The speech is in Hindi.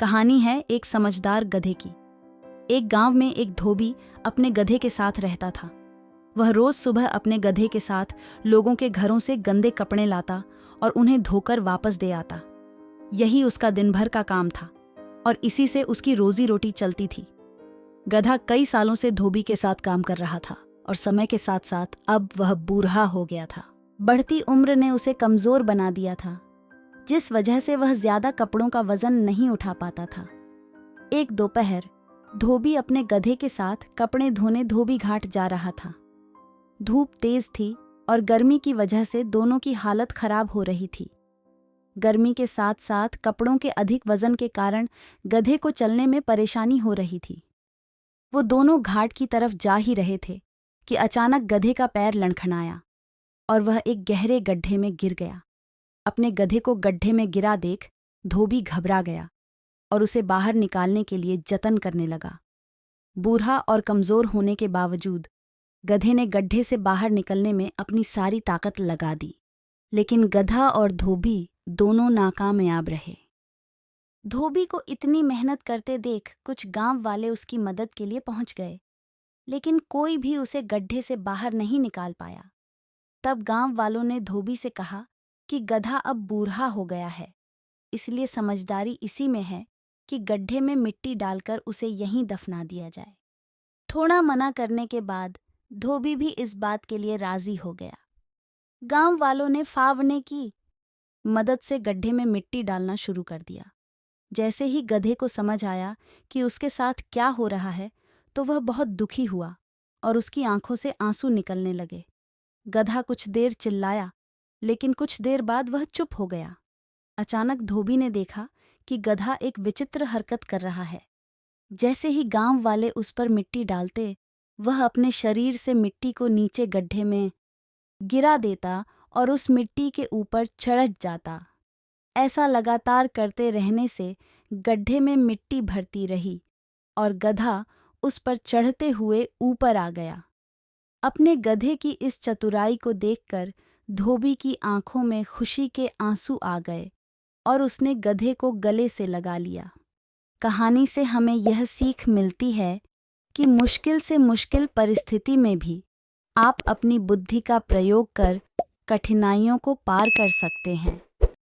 कहानी है एक समझदार गधे की। एक गांव में एक धोबी अपने गधे के साथ रहता था। वह रोज सुबह अपने गधे के साथ लोगों के घरों से गंदे कपड़े लाता और उन्हें धोकर वापस दे आता। यही उसका दिन भर का काम था और इसी से उसकी रोजी रोटी चलती थी। गधा कई सालों से धोबी के साथ काम कर रहा था और समय के साथ साथ अब वह बूढ़ा हो गया था। बढ़ती उम्र ने उसे कमजोर बना दिया था, जिस वजह से वह ज्यादा कपड़ों का वजन नहीं उठा पाता था। एक दोपहर धोबी अपने गधे के साथ कपड़े धोने धोबी घाट जा रहा था। धूप तेज थी और गर्मी की वजह से दोनों की हालत खराब हो रही थी। गर्मी के साथ साथ कपड़ों के अधिक वजन के कारण गधे को चलने में परेशानी हो रही थी। वो दोनों घाट की तरफ जा ही रहे थे कि अचानक गधे का पैर लड़खड़ाया और वह एक गहरे गड्ढे में गिर गया। अपने गधे को गड्ढे में गिरा देख धोबी घबरा गया और उसे बाहर निकालने के लिए जतन करने लगा। बूढ़ा और कमजोर होने के बावजूद गधे ने गड्ढे से बाहर निकलने में अपनी सारी ताकत लगा दी, लेकिन गधा और धोबी दोनों नाकामयाब रहे। धोबी को इतनी मेहनत करते देख कुछ गांव वाले उसकी मदद के लिए पहुंच गए, लेकिन कोई भी उसे गड्ढे से बाहर नहीं निकाल पाया। तब गांव वालों ने धोबी से कहा कि गधा अब बूढ़ा हो गया है, इसलिए समझदारी इसी में है कि गड्ढे में मिट्टी डालकर उसे यहीं दफना दिया जाए। थोड़ा मना करने के बाद धोबी भी इस बात के लिए राजी हो गया। गांव वालों ने फावने की मदद से गड्ढे में मिट्टी डालना शुरू कर दिया। जैसे ही गधे को समझ आया कि उसके साथ क्या हो रहा है, तो वह बहुत दुखी हुआ और उसकी आंखों से आंसू निकलने लगे। गधा कुछ देर चिल्लाया, लेकिन कुछ देर बाद वह चुप हो गया। अचानक धोबी ने देखा कि गधा एक विचित्र हरकत कर रहा है। जैसे ही गांव वाले उस पर मिट्टी डालते, वह अपने शरीर से मिट्टी को नीचे गड्ढे में गिरा देता और उस मिट्टी के ऊपर चढ़ जाता। ऐसा लगातार करते रहने से गड्ढे में मिट्टी भरती रही और गधा उस पर चढ़ते हुए ऊपर आ गया। अपने गधे की इस चतुराई को देखकर धोबी की आंखों में खुशी के आंसू आ गए और उसने गधे को गले से लगा लिया। कहानी से हमें यह सीख मिलती है कि मुश्किल से मुश्किल परिस्थिति में भी आप अपनी बुद्धि का प्रयोग कर कठिनाइयों को पार कर सकते हैं।